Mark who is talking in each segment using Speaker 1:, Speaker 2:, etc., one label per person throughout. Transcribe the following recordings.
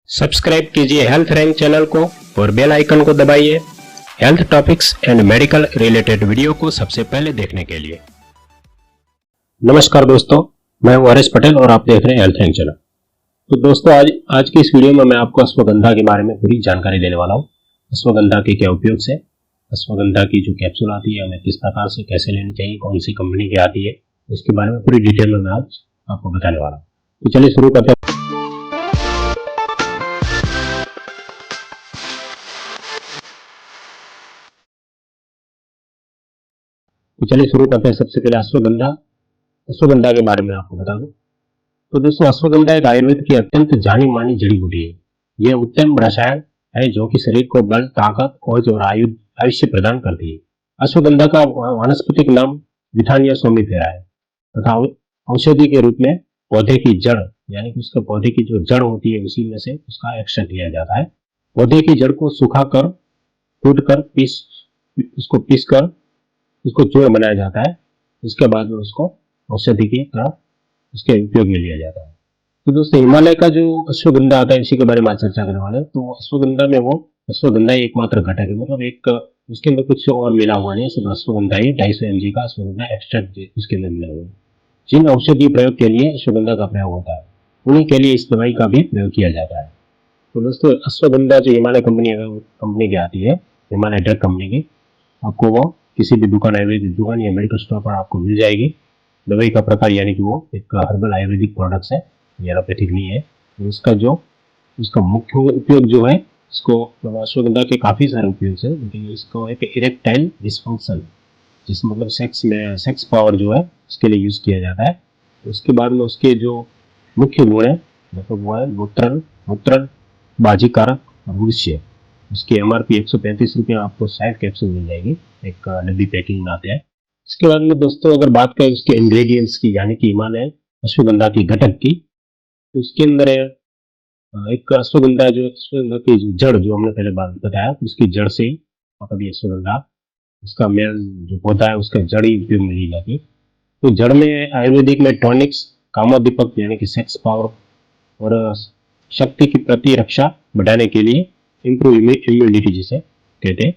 Speaker 1: Subscribe कीजिए health rank channel को और बेल आइकन को दबाइए health topics and medical related video को सबसे पहले देखने के लिए। नमस्कार दोस्तों, मैं हूं हरीश पटेल और आप देख रहे हैं हेल्थ रैंक चैनल। तो दोस्तों आज की इस वीडियो में मैं आपको अश्वगंधा के बारे में पूरी जानकारी देने वाला हूं। अश्वगंधा के क्या उपयोग से, अश्वगंधा की जो कैप्सूल आती है हमें किस प्रकार से कैसे लेनी चाहिए, कौन सी कंपनी की आती है, इसके बारे में पूरी डिटेल में मैं आज आपको बताने वाला हूँ। तो चलिए शुरू करते हैं। सबसे पहले अश्वगंधा के बारे में आपको बता दूं। तो दोस्तों, अश्वगंधा एक आयुर्वेद की अत्यंत जानी मानी जड़ी बूटी है। यह उत्तम रसायन है जो कि शरीर को बल, ताकत और आयुष्य प्रदान करती है। अश्वगंधा का वानस्पतिक नाम विथानिया सोमिफेरा है तथा औषधि के रूप में पौधे की जड़ यानी कि उसके पौधे की जो जड़ होती है उसी में से उसका एक्सट्रैक्ट लिया जाता है। पौधे की जड़ को सुखाकर कूटकर पीसकर उसको चूर्ण बनाया जाता है। इसके बाद में उसको औषधि की तरह उसके उपयोग में लिया जाता है। तो दोस्तों, हिमालय का जो अश्वगंधा आता है इसी के बारे में आज चर्चा करने वाले हैं। तो अश्वगंधा में अश्वगंधा ही एकमात्र घटक है, मतलब एक उसके अंदर कुछ और मिला हुआ नहीं, सिर्फ अश्वगंधा ही 250 mg का अश्वगंधा एक्सट्रैक्ट उसके अंदर मिला हुआ है। जिन औषधि प्रयोग के लिए अश्वगंधा का प्रयोग होता है उन्हीं के लिए इस दवाई का भी प्रयोग किया जाता है। तो दोस्तों, अश्वगंधा जो हिमालय कंपनी की आती है, हिमालय ड्रग कंपनी की, आपको वो किसी भी दुकान, आयुर्वेदिक दुकान या मेडिकल स्टोर पर आपको मिल जाएगी। दवाई का प्रकार यानी कि वो एक हर्बल आयुर्वेदिक प्रोडक्ट्स है, एलोपैथिक नहीं है। उसका मुख्य उपयोग जो है, इसको अश्वगंधा के काफी सारे उपयोग है, लेकिन इसको एक इरेक्टाइल डिसफंक्शन, जिस मतलब सेक्स पावर जो है उसके लिए यूज किया जाता है। उसके बाद में उसके जो मुख्य गुण है मतलब वो है मूत्र बाजीकारक और उष्य। उसकी एमआरपी 135 रुपये, आपको 60 कैप्सूल मिल जाएगी, एक डब्बी पैकिंग में आते हैं। इसके बाद में दोस्तों अगर बात करें उसके इंग्रेडिएंट्स की यानी कि हिमालय अश्वगंधा की घटक की, तो उसके अंदर है एक अश्वगंधा की जड़ जो हमने पहले बात बताया, उसकी जड़ से ही मतलब ये अश्वगंधा उसका मेल जो पौधा है उसका जड़ ही उपयोग में ली जाती है। तो जड़ में आयुर्वेदिक में टॉनिक्स, कामोद्दीपक यानी कि सेक्स पावर और शक्ति की प्रतिरक्षा बढ़ाने के लिए, इम्प्रूव इम्यूनिटी जिसे कहते हैं,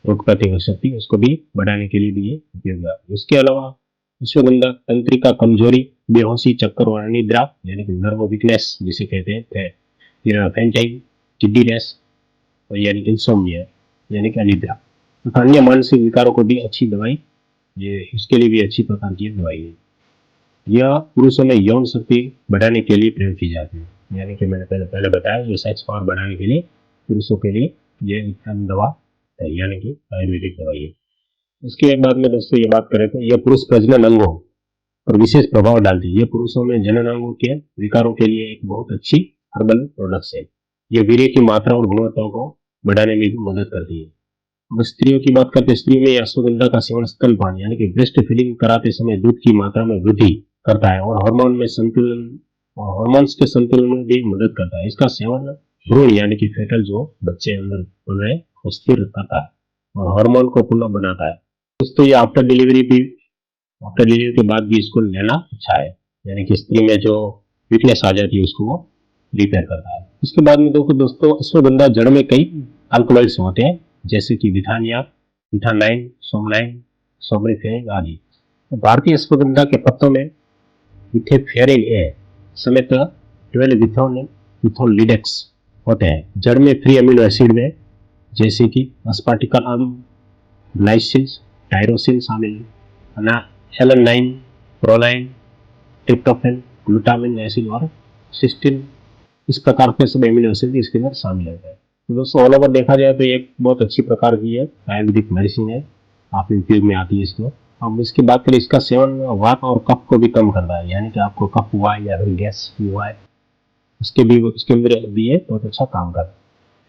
Speaker 1: रोग प्रतिरोधक शक्ति, उसको भी बढ़ाने के लिए भी ये उपयोग है। उसके अलावा अश्वगंधा तंत्रिका कमजोरी, बेहोशी, चक्कर और अनिद्रा यानी कि नर्व वीकनेस जिसे कहते हैं, फैंटाइल, किडनी रैश और यानी इंसोम्निया यानी कि अनिद्रा तथा अन्य मानसिक विकारों को भी अच्छी दवाई, ये इसके लिए भी अच्छी प्रकार की दवाई है। यह पुरुषों में यौन शक्ति बढ़ाने के लिए प्रयोग की जाती है, यानी कि मैंने पहले बताया जो सेक्स पावर बढ़ाने के लिए पुरुषों के लिए ये उत्तम दवा है, यानी कि आयुर्वेदिक दवाई है। उसके बाद में दोस्तों ये बात करें तो यह पुरुष प्रजनन अंगों पर विशेष प्रभाव डालती है। यह पुरुषों में जनन अंगों के विकारों के लिए एक बहुत अच्छी हर्बल प्रोडक्ट है। यह वीर्य की मात्रा और गुणवत्ता को बढ़ाने में भी मदद करती है। अब स्त्रियों की बात करते हैं, स्त्री में अश्वगंधा का सेवन स्तनपान यानी कि ब्रेस्ट फीडिंग कराते समय दूध की मात्रा में वृद्धि करता है और हार्मोन्स के संतुलन में भी मदद करता है। इसका सेवन भ्रूण यानी कि फेटल जो बच्चे अंदर बन रहे हैं स्थिर करता है और हार्मोन को पुनः बनाता है। दोस्तों, ये आफ्टर डिलीवरी के बाद भी इसको लेना अच्छा है, यानी कि स्त्री में जो वीकनेस आ जाती है उसको वो रिपेयर करता है। उसके बाद में दोस्तों अश्वगंधा जड़ में कई अल्कोलॉइड्स होते हैं जैसे कि विथानिया, विथानाइन, सोमनाइन, सोमनिफेरिन आदि। भारतीय अश्वगंधा के पत्तों में मिथेफेरिन ए समेत 12 विथोलिडेक्स होते हैं। जड़ में फ्री अमीनो एसिड में जैसे कि अस्पार्टिकल अम्ल, ग्लाइसिन, टायरोसिन शामिल है, alanine, proline, tryptophan, glutamine acid और सिस्टीन, इस प्रकार के सब एमिनो एसिड इसके अंदर शामिल होते हैं। तो दोस्तों ऑल ओवर देखा जाए तो एक बहुत अच्छी प्रकार की है आयुर्वेदिक मेडिसिन है, काफी उपयोग में आती है इसको। अब इसकी बात करें, इसका सेवन वात और कफ को भी कम करता है, यानी कि आपको कफ हुआ है या फिर गैस हुआ है उसके अंदर भी ये बहुत अच्छा काम करता है।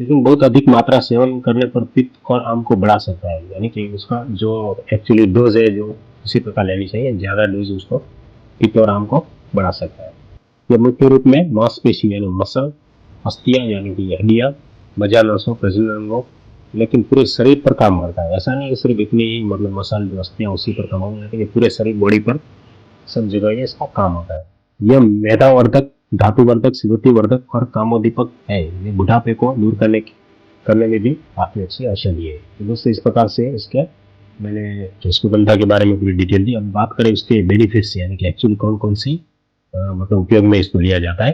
Speaker 1: लेकिन बहुत अधिक मात्रा सेवन करने पर पित्त और आम को बढ़ा सकता है, यानी कि उसका जो एक्चुअली डोज है जो उसी प्रकार लेनी चाहिए, ज्यादा डोज उसको पित्त और आम को बढ़ा सकता है। यह मुख्य रूप में मांसपेशी यानी मसल, अस्थियां यानी कि हड्डियां, मज्जा नसों, प्रजनन अंगों, लेकिन पूरे शरीर पर काम करता है। ऐसा नहीं है सिर्फ इतनी ही मतलब मसल जो अस्थियां उसी पर काम होगा, लेकिन पूरे शरीर बॉडी पर सब जगह ये इसका काम होता है। यह मेधावर्धक धातुवर्धक, स्मृतिवर्धक और कामोदीपक है। ये बुढ़ापे को दूर करने में भी काफी अच्छी औषधि है। तो दोस्तों इस प्रकार से इसके मैंने अश्वगंधा के बारे में पूरी डिटेल दी। अब बात करें उसके बेनिफिट्स, यानी कि एक्चुअली कौन कौन सी मतलब उपयोग में इसको लिया जाता है।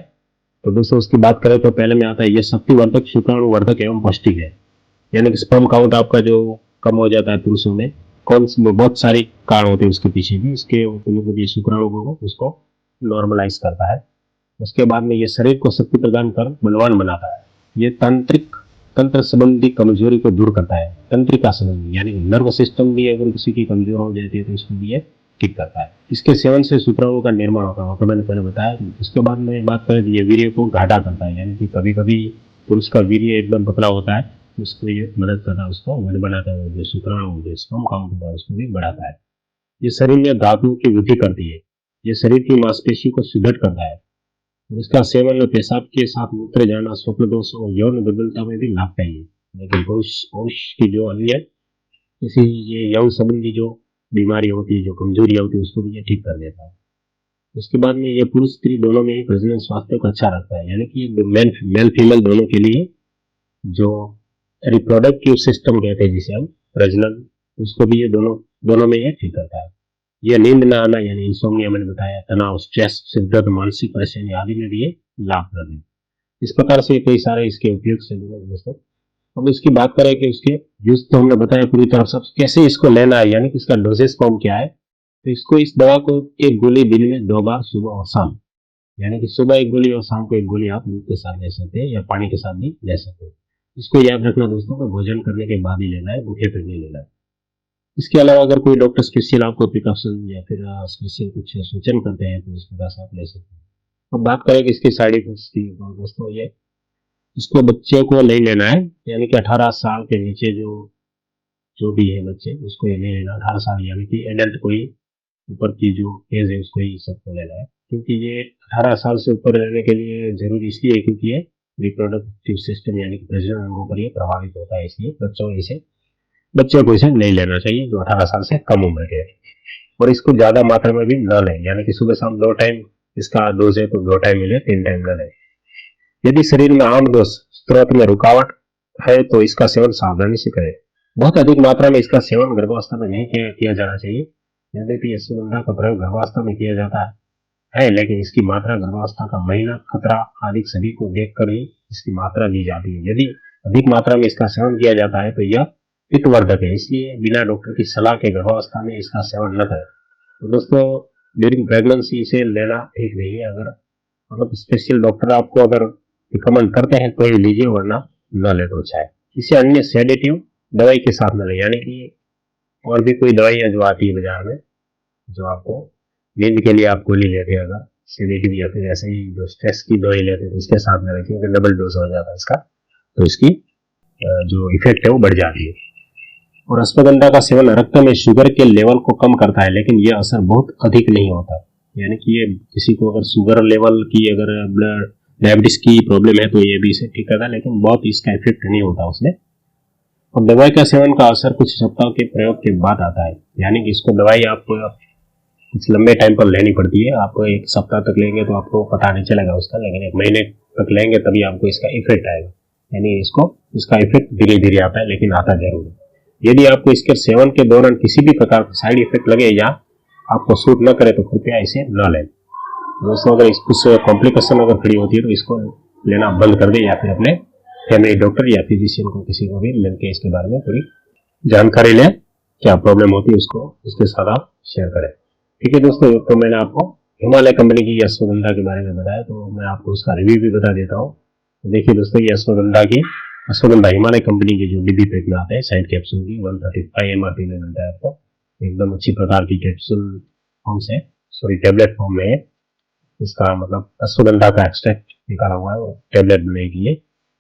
Speaker 1: तो दोस्तों उसकी बात करें तो पहले में आता है ये शक्तिवर्धक, शुक्राणुवर्धक एवं पौष्टिक है। यानी कि स्पर्म काउंट आपका जो कम हो जाता है पुरुषों में, कौन बहुत सारे कारण होते हैं उसके पीछे भी, इसके मतलब ये शुक्राणु को उसको नॉर्मलाइज करता है। उसके बाद में ये शरीर को शक्ति प्रदान कर बलवान बनाता है। ये तांत्रिक तंत्र संबंधी कमजोरी को दूर करता है। तंत्रिका संबंधी यानी नर्व सिस्टम भी अगर किसी की कमजोर हो जाती है तो इसको भी ये ठीक करता है। इसके सेवन से शुक्राणु का निर्माण होता है, तो मैंने पहले बताया। उसके बाद में बात करें ये वीर्य को गाढ़ा करता है, यानी कि कभी कभी पुरुष का वीर्य एकदम पतला होता है, उसको ये मदद करता है, उसको वध बनाता है। जो शुक्राणु जो स्पर्म काउंट होता है उसको भी बढ़ाता है। ये शरीर में धातुओं की वृद्धि करती है। ये शरीर की मांसपेशी को सुदृढ़ करता है। इसका सेवन में पेशाब के साथ मूत्र जाना, स्वप्न दोष और यौन दुर्बलता में भी लाभदायी है। लेकिन पुरुष की जो अन्य किसी ये यौन संबंधी जो बीमारी होती है, जो कमजोरी होती है, उसको भी ये ठीक कर देता है। उसके बाद में ये पुरुष स्त्री दोनों में ही प्रजनन स्वास्थ्य को अच्छा रखता है। यानी कि मेल फीमेल दोनों के लिए जो रिप्रोडक्टिव सिस्टम कहते हैं जिसे हम प्रजनन, उसको भी ये दोनों दोनों में ये ठीक करता है। यह नींद न आना यानी इंसोम्निया मैंने बताया, तनाव, स्ट्रेस, सिरदर्द, मानसिक परेशानी आदि में भी ये लाभप्रद है। इस प्रकार से कई सारे इसके उपयोग से दोस्तों। अब इसकी बात करें कि उसके यूज तो हमने बताया पूरी तरह से, कैसे इसको लेना है, यानी कि इसका डोजेस फॉर्म क्या है। तो इसको इस दवा को एक गोली दिन में 2 बार सुबह और शाम, यानी कि सुबह एक गोली और शाम को एक गोली आप दूध के साथ ले सकते हैं या पानी के साथ भी ले सकते हैं। इसको याद रखना दोस्तों को भोजन करने के बाद ही लेना है, भूखे पेट नहीं लेना है। इसके अलावा अगर कोई डॉक्टर स्पेशल आपको प्रिकॉशन या फिर स्पेशल कुछ सूचन करते हैं तो इसके साथ आप ले सकते हैं। अब बात करें कि इसके साइड इफेक्ट्स की, तो दोस्तों ये इसको बच्चे को नहीं लेना है, यानी कि 18 साल के नीचे जो जो भी है बच्चे, उसको ये नहीं लेना। 18 साल यानी कि एडल्ट कोई ऊपर की जो एज है उसको ही सबको लेना है, क्योंकि ये 18 साल से ऊपर लेने के लिए जरूरी इसलिए है क्योंकि ये रिप्रोडक्टिव सिस्टम यानी कि प्रजनन अंगों पर ये प्रभावित होता है। इसलिए बच्चों को इसे नहीं लेना चाहिए जो 18 साल से कम उम्र के है। और इसको ज्यादा मात्रा में भी न लें, यानी कि सुबह शाम 2 टाइम इसका डोज है तो 2 टाइम मिले, 3 टाइम न लें। यदि शरीर में आम दोष स्त्रोत में रुकावट है तो इसका सेवन सावधानी से करें। बहुत अधिक मात्रा में इसका सेवन गर्भावस्था में नहीं किया जाना चाहिए। यद्यपि अश्वगंधा का प्रयोग गर्भावस्था में किया जाता है, लेकिन इसकी मात्रा गर्भावस्था का महीना, खतरा आदि सभी को देखकर ही इसकी मात्रा दी जाती है। यदि अधिक मात्रा में इसका सेवन किया जाता है तो यह पित्तवर्धक है, इसलिए बिना डॉक्टर की सलाह के गर्भावस्था में इसका सेवन न करें। तो दोस्तों ड्यूरिंग प्रेगनेंसी इसे लेना ठीक नहीं है। अगर मतलब स्पेशल डॉक्टर आपको अगर रिकमेंड करते हैं तो ही लीजिए, वरना न ले तो अच्छा है। इसे अन्य सेडेटिव दवाई के साथ न ले, यानी कि और भी कोई दवाइयाँ जो आती है बाजार में, जो आपको नींद के लिए आप गोली लेते हैं, अगर सेडेटिव या फिर ऐसे ही जो स्ट्रेस की दवाई लेते हैं तो इसके साथ में रखिए, क्योंकि डबल डोज हो जाता है इसका, तो इसकी जो इफेक्ट है वो बढ़ जाती है। और अश्वगंधा का सेवन रक्त में शुगर के लेवल को कम करता है, लेकिन यह असर बहुत अधिक नहीं होता। यानी कि ये किसी को अगर शुगर लेवल की, अगर ब्लड डायबिटीज की प्रॉब्लम है तो ये भी इसे ठीक करता है, लेकिन बहुत इसका इफेक्ट नहीं होता उसमें। और दवाई का सेवन का असर कुछ सप्ताह के प्रयोग के बाद आता है, यानी कि इसको दवाई आपको कुछ लंबे टाइम पर लेनी पड़ती है। आपको 1 सप्ताह तक लेंगे तो आपको पता नहीं चलेगा उसका, लेकिन 1 महीने तक लेंगे तभी आपको इसका इफेक्ट आएगा। यानी इसका इफेक्ट धीरे धीरे आता है, लेकिन आता जरूर है। यदि आपको इसके सेवन के दौरान किसी भी प्रकार का साइड इफेक्ट लगे या आपको सूट न करे तो कृपया इसे न लें। दोस्तों अगर कुछ कॉम्प्लिकेशन अगर खड़ी होती है तो इसको लेना बंद कर दे, या फिर अपने फैमिली डॉक्टर या फिजिशियन को किसी को भी मिलकर इसके बारे में पूरी जानकारी लें, क्या प्रॉब्लम होती है उसको उसके साथ आप शेयर करें। ठीक है दोस्तों, तो मैंने आपको हिमालय कंपनी की अश्वगंधा के बारे में बताया, तो मैं आपको उसका रिव्यू भी बता देता हूँ। तो देखिए दोस्तों, ये अश्वगंधा हिमालय कंपनी की जो डिब्बी पैक में आते हैं साइड कैप्सूल की 135 MRP में मिलता है आपको। एकदम अच्छी प्रकार की कैप्सूल फॉर्म से, सॉरी टैबलेट फॉर्म में है। इसका मतलब अश्वगंधा का एक्सट्रैक्ट निकाला हुआ है और टैबलेट बनाने के लिए।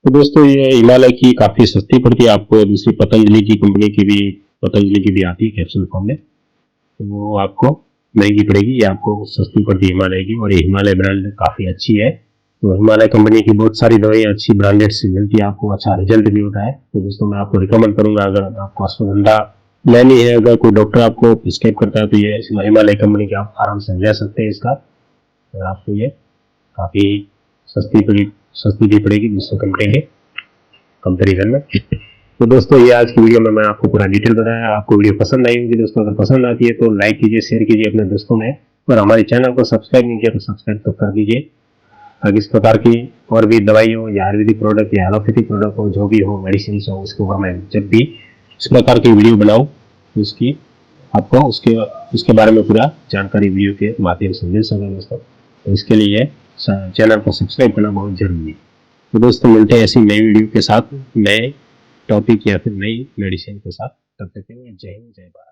Speaker 1: तो दोस्तों ये हिमालय की काफी सस्ती पड़ती है आपको। दूसरी पतंजलि की कंपनी की भी आती है कैप्सूल फॉर्म में, तो वो आपको महंगी पड़ेगी, ये आपको सस्ती पड़ती है हिमालय की। और ये हिमालय ब्रांड काफी अच्छी है। तो हिमालय कंपनी की बहुत सारी दवाइयाँ अच्छी ब्रांडेड से मिलती है, आपको अच्छा रिजल्ट भी होता है। तो दोस्तों मैं आपको रिकमेंड करूंगा, अगर आपको अश्वगंधा लेनी है, अगर कोई डॉक्टर आपको प्रिस्क्राइब करता है तो ये हिमालय कंपनी के आप आराम से ले सकते हैं इसका। और आपको ये काफ़ी सस्ती भी पड़ेगी दूसरे कंपनी के कंपेरिजन में। तो दोस्तों ये आज की वीडियो में मैं आपको पूरा डिटेल बताया। आपको वीडियो पसंद आई होगी दोस्तों, अगर पसंद आती है तो लाइक कीजिए, शेयर कीजिए अपने दोस्तों में, और हमारे चैनल को सब्सक्राइब नहीं किया तो सब्सक्राइब तो कर दीजिए। अगर इस प्रकार की और भी दवाई हो या आयुर्वेदिक प्रोडक्ट या एलोपैथिक प्रोडक्ट हो, जो भी हो, मेडिसिन हो, उसके ऊपर मैं जब भी इस प्रकार की वीडियो बनाऊँ तो उसकी आपको उसके बारे में पूरा जानकारी वीडियो के माध्यम से मिल सके दोस्तों। तो इसके लिए चैनल को सब्सक्राइब करना बहुत जरूरी है। तो दोस्तों मिलते हैं ऐसी नई वीडियो के साथ, नए टॉपिक या फिर नई मेडिसिन के साथ। तब तक के लिए जय हिंद, जय भारत।